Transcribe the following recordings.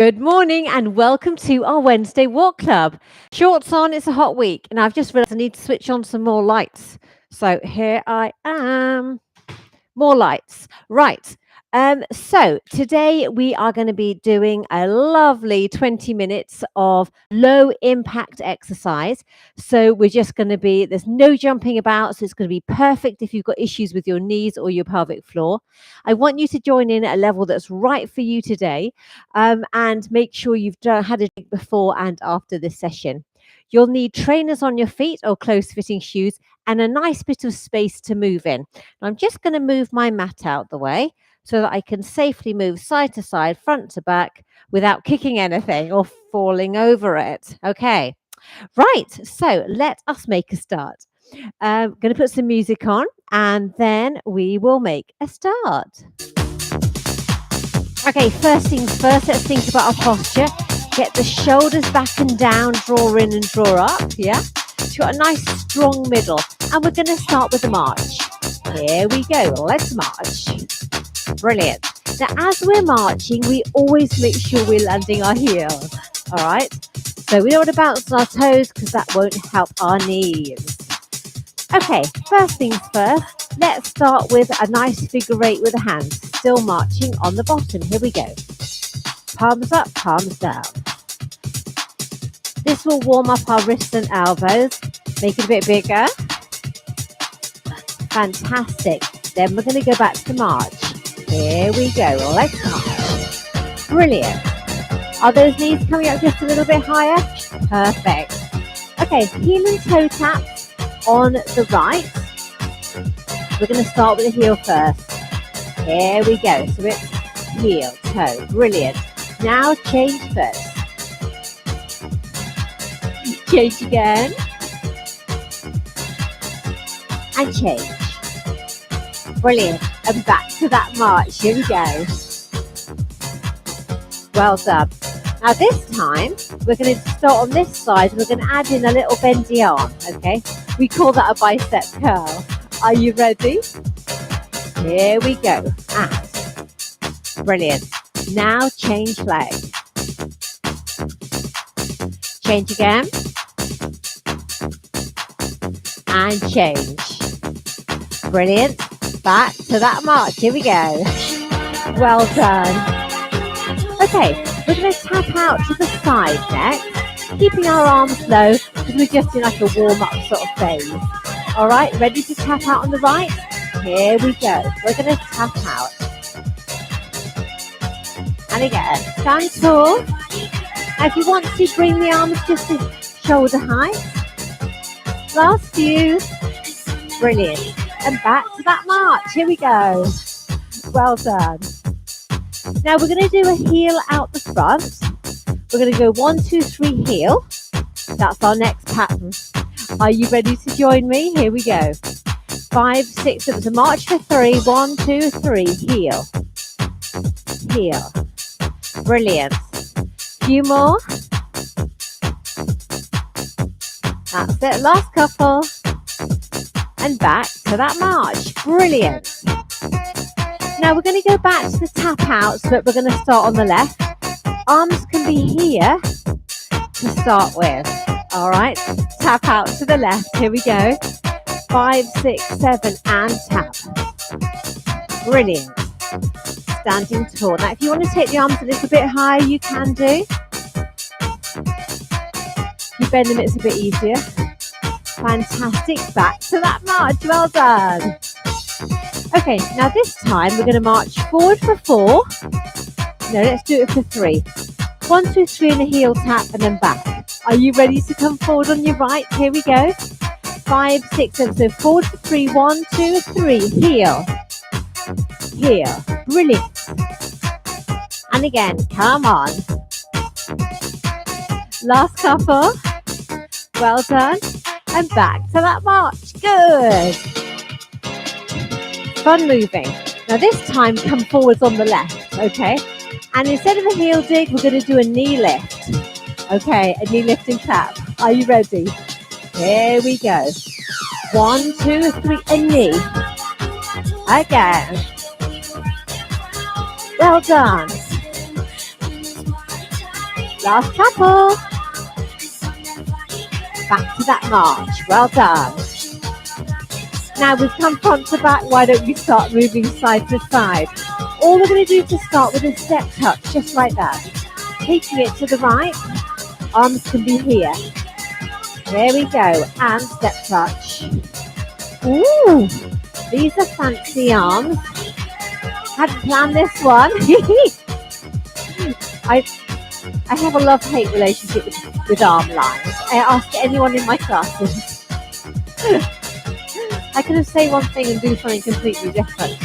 Good morning and welcome to our Wednesday walk club. Shorts on, it's a hot week, and I've just realized I need to switch on some more lights. So here I am. More lights. Right. So today we are going to be doing a lovely 20 minutes of low impact exercise. So we're just going to be, there's no jumping about. So it's going to be perfect if you've got issues with your knees or your pelvic floor. I want you to join in at a level that's right for you today, and make sure you've had a drink before and after this session. You'll need trainers on your feet or close fitting shoes and a nice bit of space to move in. I'm just going to move my mat out the way so that I can safely move side to side, front to back without kicking anything or falling over it. Okay, right. So let us make a start. I'm going to put some music on and then we will make a start. Okay, first things first, let's think about our posture. Get the shoulders back and down, draw in and draw up. Yeah, so you've got a nice strong middle. And we're going to start with a march. Here we go. Let's march. Brilliant. Now, as we're marching, we always make sure we're landing our heels. All right. So we don't want to bounce on our toes because that won't help our knees. Okay. First things first. Let's start with a nice figure eight with the hands. Still marching on the bottom. Here we go. Palms up, palms down. This will warm up our wrists and elbows. Make it a bit bigger. Fantastic. Then we're going to go back to march. Here we go. Let's march. Brilliant. Are those knees coming up just a little bit higher? Perfect. Okay, heel and toe taps on the right. We're going to start with the heel first. Here we go. So it's heel, toe. Brilliant. Now change first. Change again. And change. Brilliant. And back to that march. Here we go. Well done. Now this time, we're going to start on this side. We're going to add in a little bendy arm. Okay. We call that a bicep curl. Are you ready? Here we go. And. Brilliant. Now change leg. Change again. And change. Brilliant. Back to that march. Here we go. Well done. Okay, we're going to tap out to the side next, keeping our arms low because we're just in like a warm-up sort of phase. All right, ready to tap out on the right? Here we go. We're going to tap out. And again, stand tall. Now, if you want to bring the arms just to shoulder height. Last few. Brilliant. And back to that march. Here we go. Well done. Now we're going to do a heel out the front. We're going to go 1, 2, 3 heel. That's our next pattern. Are you ready to join me? Here we go. 5, 6, it was a march for 3. 1, 2, 3, heel. Heel. Brilliant. Few more. That's it. Last couple. And back to that march. Brilliant. Now we're going to go back to the tap out, so we're going to start on the left. Arms can be here to start with. All right. Tap out to the left. Here we go. 5, 6, 7 and tap. Brilliant. Standing tall. Now if you want to take the arms a little bit higher, you can do. You bend them, it's a bit easier. Fantastic. Back to that march. Well done. Okay, now this time we're going to march forward for 4. No, let's do it for 3. 1, 2, 3 and a heel tap and then back. Are you ready to come forward on your right? Here we go. 5, 6, 7. So forward for 3. 1, 2, 3. Heel. Heel. Brilliant. And again, come on. Last couple. Well done. And back to that march. Good. Fun moving. Now this time come forwards on the left, okay? And instead of a heel dig, we're going to do a knee lift. Okay, a knee lifting tap. Are you ready? Here we go. 1, 2, 3, a knee. Again. Well done. Last couple. Back to that march. Well done. Now we've come front to back. Why don't we start moving side to side? All we're going to do to start with a step touch, just like that. Taking it to the right. Arms can be here. There we go. And step touch. Ooh, these are fancy arms. Hadn't planned this one. I have a love-hate relationship with arm lines. I ask anyone in my classes. I could have said one thing and do something completely different.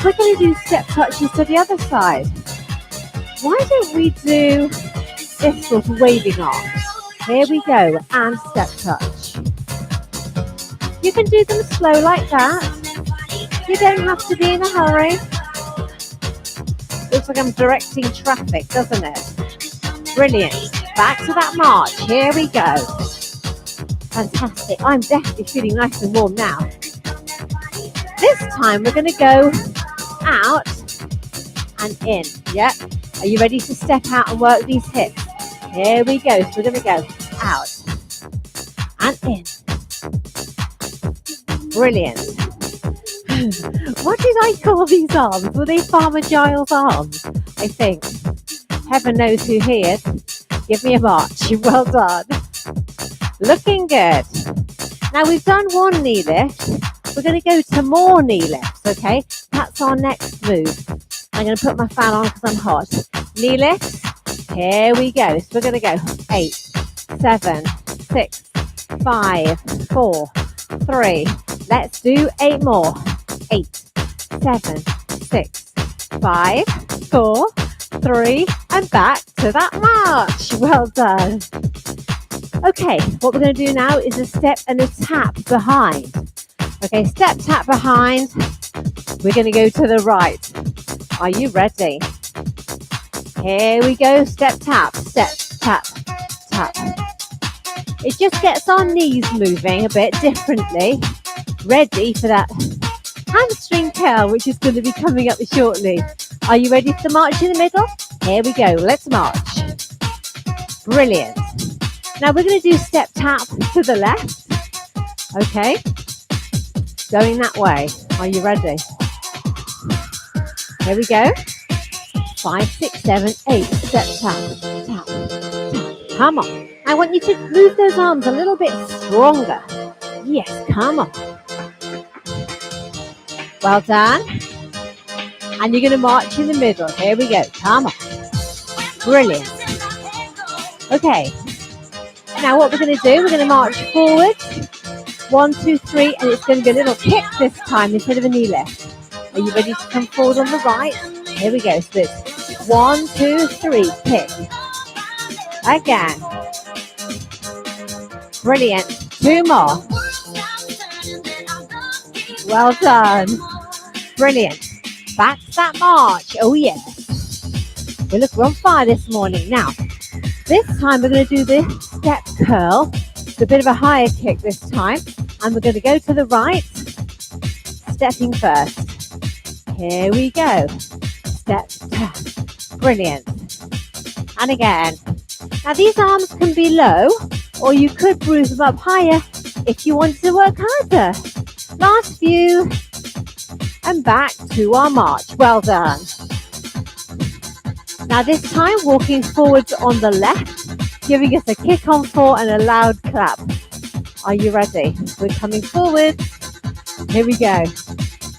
We're going to do step touches to the other side. Why don't we do this sort of waving arms? Here we go, and step touch. You can do them slow like that. You don't have to be in a hurry. Looks like I'm directing traffic, doesn't it? Brilliant. Back to that march. Here we go. Fantastic. I'm definitely feeling nice and warm now. This time we're going to go out and in. Yep. Are you ready to step out and work these hips? Here we go. So we're going to go out and in. Brilliant. What did I call these arms? Were they Farmer Giles arms? I think. Heaven knows who he is. Give me a march. Well done. Looking good. Now we've done one knee lift. We're going to go to more knee lifts, okay? That's our next move. I'm going to put my fan on because I'm hot. Knee lifts. Here we go. So we're going to go 8, 7, 6, 5, 4, 3. Let's do 8 more. 8, 7, 6, 5, 4, 3, and back to that march. Well done. Okay, what we're going to do now is a step and a tap behind. Okay, step, tap behind. We're going to go to the right. Are you ready? Here we go. Step, tap, tap. It just gets our knees moving a bit differently. Ready for that hamstring curl, which is going to be coming up shortly. Are you ready for the march in the middle? Here we go. Let's march. Brilliant. Now we're going to do step tap to the left. Okay. Going that way. Are you ready? Here we go. 5, 6, 7, 8. Step tap. Come on. I want you to move those arms a little bit stronger. Yes, come on. Well done. And you're going to march in the middle. Here we go. Come on. Brilliant. Okay. Now what we're going to do, we're going to march forward. 1, 2, 3, and it's going to be a little kick this time instead of a knee lift. Are you ready to come forward on the right? Here we go. So it's 1, 2, 3, kick. Again. Brilliant. 2 more. Well done. Brilliant. Back to that march. Oh, yes. We're on fire this morning. Now, this time we're going to do this step curl. It's a bit of a higher kick this time. And we're going to go to the right. Stepping first. Here we go. Step, tap. Brilliant. And again. Now, these arms can be low, or you could bruise them up higher if you wanted to work harder. Last few. And back to our march. Well done. Now this time, walking forwards on the left, giving us a kick on 4 and a loud clap. Are you ready? We're coming forward. Here we go.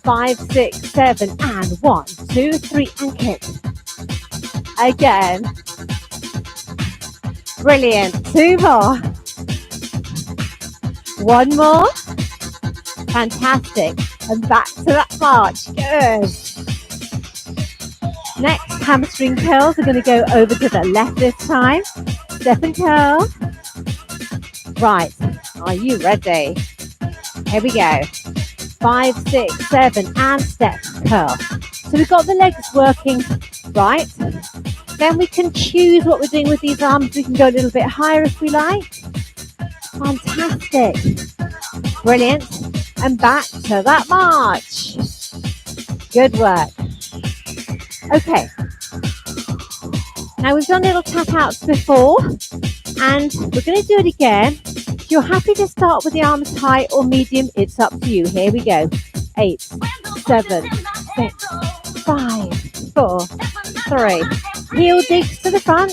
5, 6, 7, and 1, 2, 3, and kick. Again. Brilliant. 2 more. 1 more. Fantastic. And back to that march. Good. Next, hamstring curls are going to go over to the left this time. Step and curl. Right. Are you ready? Here we go. 5, 6, 7, and step, curl. So we've got the legs working right. Then we can choose what we're doing with these arms. We can go a little bit higher if we like. Fantastic. Brilliant. And back to that march. Good work. Okay. Now we've done little tap outs before, and we're going to do it again. If you're happy to start with the arms high or medium, it's up to you. Here we go. 8, 7, 6, 5, 4, 3. Heel digs to the front.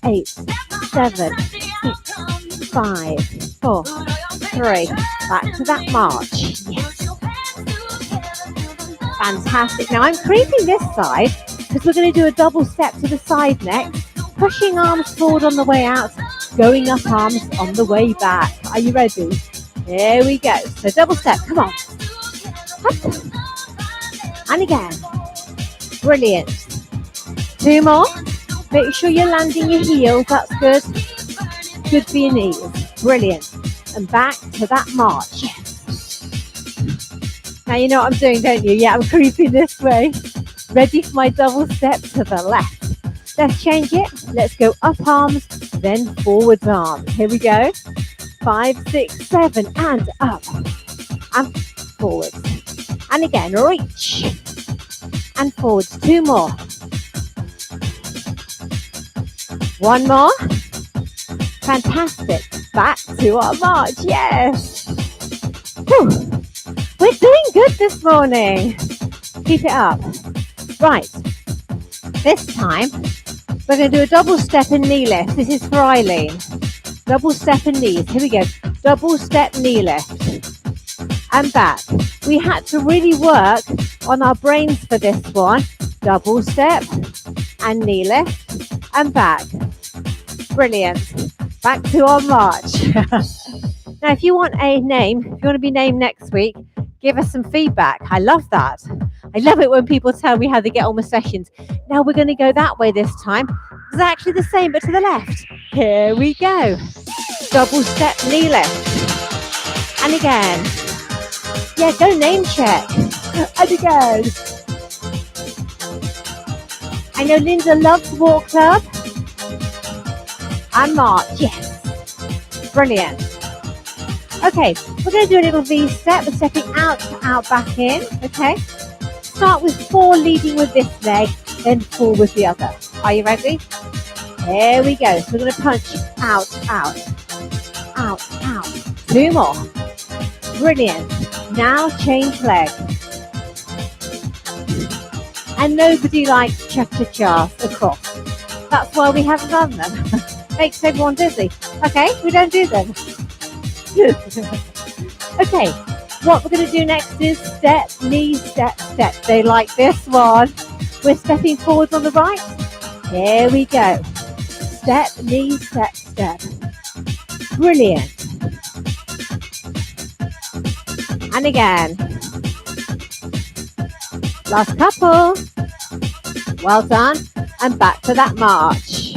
8, 7, 6, 5, 4, 3. Back to that march. Yes. Fantastic. Now I'm creeping this side because we're going to do a double step to the side next. Pushing arms forward on the way out, going up arms on the way back. Are you ready? Here we go. So double step. Come on. Up. And again. Brilliant. 2 more. Make sure you're landing your heels. That's good. Good for your knees. Brilliant. And back to that march. Now you know what I'm doing, don't you? Yeah, I'm creeping this way. Ready for my double step to the left. Let's change it. Let's go up arms, then forwards arms. Here we go. 5, 6, 7, and up. And forwards. And again, reach. And forwards. 2 more. 1 more. Fantastic. Back to our march. Yes. Whew. We're doing good this morning. Keep it up. Right. This time, we're going to do a double step and knee lift. This is for Eileen. Double step and knees. Here we go. Double step knee lift. And back. We had to really work on our brains for this one. Double step and knee lift. And back. Brilliant. Back to our march. Now, if you want a name, if you want to be named next week, give us some feedback. I love that. I love it when people tell me how they get on with sessions. Now we're going to go that way this time. It's actually the same, but to the left. Here we go. Double step knee lift. And again. Yeah, go name check. And again. I know Linda loves Walk Club. And march. Yes. Brilliant. Okay, we're going to do a little V step. We're stepping out, back in. Okay. Start with 4 leading with this leg, then 4 with the other. Are you ready? Here we go. So we're going to punch out, out, out, out. 2 more. Brilliant. Now change leg. And nobody likes cha-cha-chas across. That's why we haven't done them. Makes everyone dizzy. Okay, we don't do them. Okay, what we're going to do next is step, knee, step, step. They like this one. We're stepping forwards on the right. Here we go. Step, knee, step, step. Brilliant. And again. Last couple. Well done. And back to that march.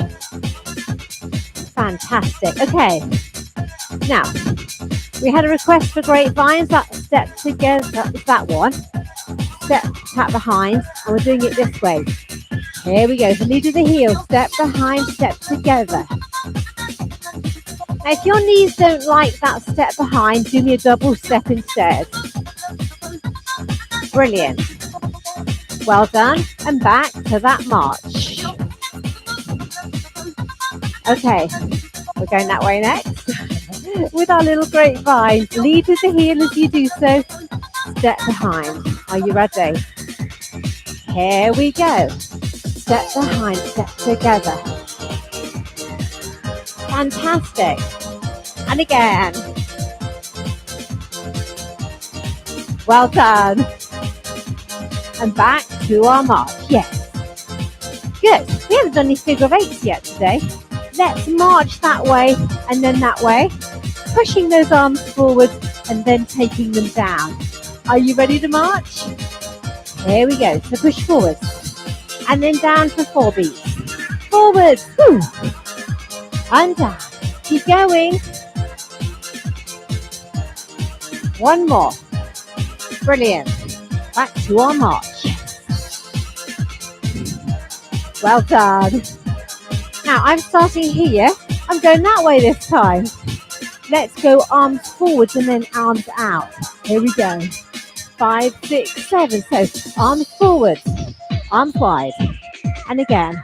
Fantastic. Okay. Now, we had a request for grapevines. That step together, that one. Step, tap behind, and we're doing it this way. Here we go. So lead with the heel. Step behind, step together. Now, if your knees don't like that step behind, do me a double step instead. Brilliant. Well done. And back to that march. Okay. We're going that way next. With our little grapevines. Lead with the heel as you do so. Step behind. Are you ready? Here we go. Step behind, step together. Fantastic. And again. Well done. And back to our march. Yes. Good. We haven't done any figure of 8s yet today. Let's march that way and then that way. Pushing those arms forward and then taking them down. Are you ready to march? Here we go. So push forward. And then down for 4 beats. Forward. Woo. And down. Keep going. 1 more. Brilliant. Back to our march. Well done. Now I'm starting here. I'm going that way this time. Let's go arms forwards and then arms out. Here we go. 5, 6, 7. So arms forwards, arms wide. And again.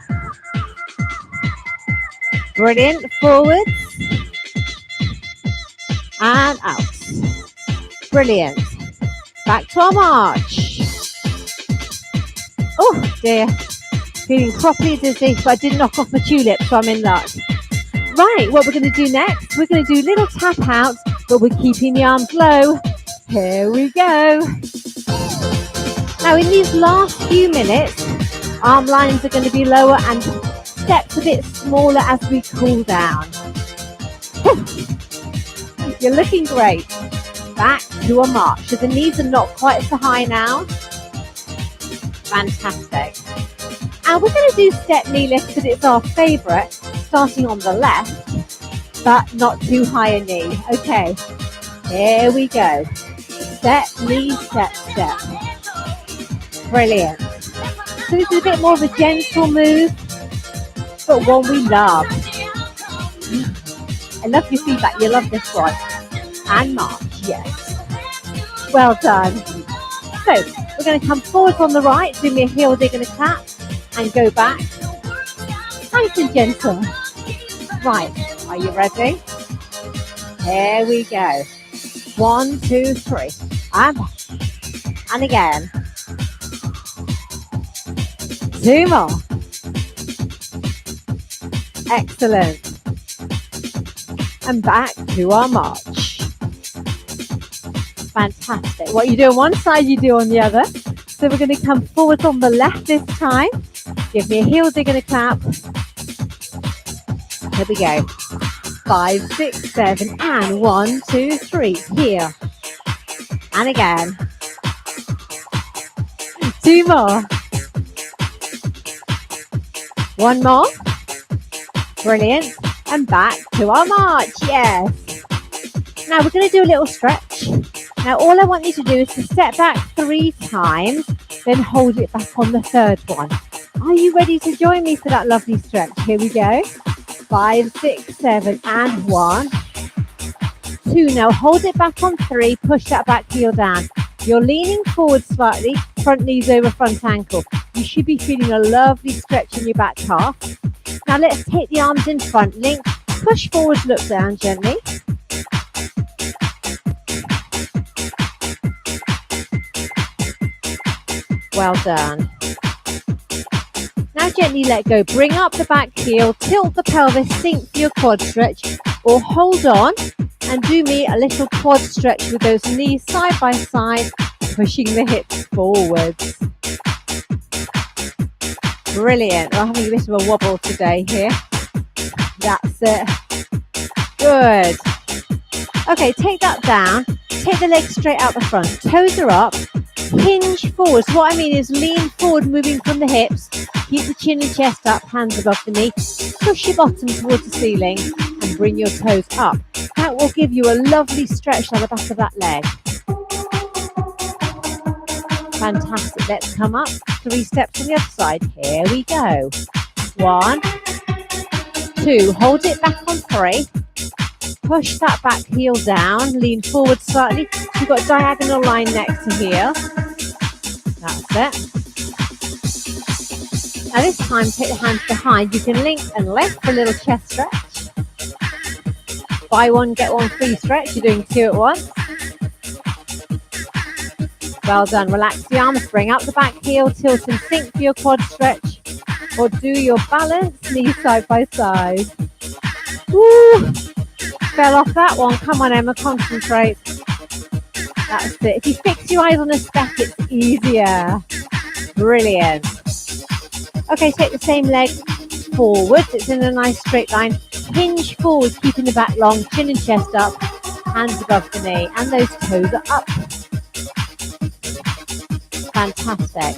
Brilliant. Forwards and out. Brilliant. Back to our march. Oh dear. Feeling properly dizzy, but I did knock off my tulip, so I'm in luck. Right, what we're going to do next, we're going to do little tap outs, but we're keeping the arms low. Here we go. Now in these last few minutes, arm lines are going to be lower and steps a bit smaller as we cool down. Whew. You're looking great. Back to a march. So the knees are not quite so high now. Fantastic. And we're going to do step knee lift because it's our favourite, starting on the left, but not too high a knee. Okay, here we go. Step, knee, step, step. Brilliant. So this is a bit more of a gentle move, but one we love. I love your feedback. You love this one. And march, yes. Well done. So we're going to come forward on the right, do me a heel dig and a clap, and go back. Nice and gentle. Right, are you ready? Here we go. 1, 2, 3. And again. 2 more. Excellent. And back to our march. Fantastic. What you do on one side, you do on the other. So we're going to come forward on the left this time. Give me a heel dig and a clap. Here we go. 5, 6, 7, and 1, 2, 3. Here. And again. 2 more. 1 more. Brilliant. And back to our march. Yes. Now we're going to do a little stretch. Now all I want you to do is to step back 3 times, then hold it back on the 3rd one. Are you ready to join me for that lovely stretch? Here we go. 5, 6, 7, and 1, 2. Now hold it back on 3. Push that back heel down. You're leaning forward slightly. Front knees over front ankle. You should be feeling a lovely stretch in your back calf. Now let's take the arms in front. Link. Push forward. Look down gently. Well done. Now gently let go. Bring up the back heel, tilt the pelvis, sink for your quad stretch, or hold on and do me a little quad stretch with those knees side by side, pushing the hips forwards. Brilliant. We're having a bit of a wobble today here. That's it. Good. Okay, take that down. Take the legs straight out the front. Toes are up. Hinge forward. So what I mean is lean forward, moving from the hips. Keep the chin and chest up, hands above the knee. Push your bottom towards the ceiling and bring your toes up. That will give you a lovely stretch down the back of that leg. Fantastic. Let's come up. 3 steps on the other side. Here we go. 1, 2. Hold it back on 3. Push that back heel down. Lean forward slightly. So you've got a diagonal line next to heel. That's it. Now this time, take the hands behind. You can link and lift for a little chest stretch. Buy one, get one free stretch. You're doing 2 at once. Well done. Relax the arms. Bring up the back heel. Tilt and sink for your quad stretch. Or do your balance. Knees side by side. Woo! Fell off that one. Come on, Emma. Concentrate. That's it. If you fix your eyes on a speck, it's easier. Brilliant. Okay, take the same leg forward. It's in a nice straight line. Hinge forward, keeping the back long. Chin and chest up. Hands above the knee. And those toes are up. Fantastic.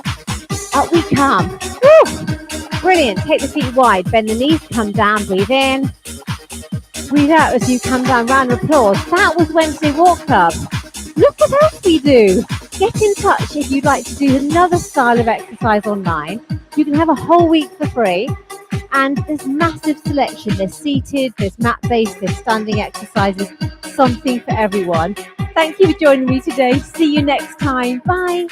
Up we come. Woo! Brilliant. Take the feet wide. Bend the knees. Come down. Breathe in. Breathe out as you come down. Round of applause. That was Wednesday Walk Club. Look what else we do. Get in touch if you'd like to do another style of exercise online. You can have a whole week for free. And there's massive selection. There's seated, there's mat-based, there's standing exercises. Something for everyone. Thank you for joining me today. See you next time. Bye.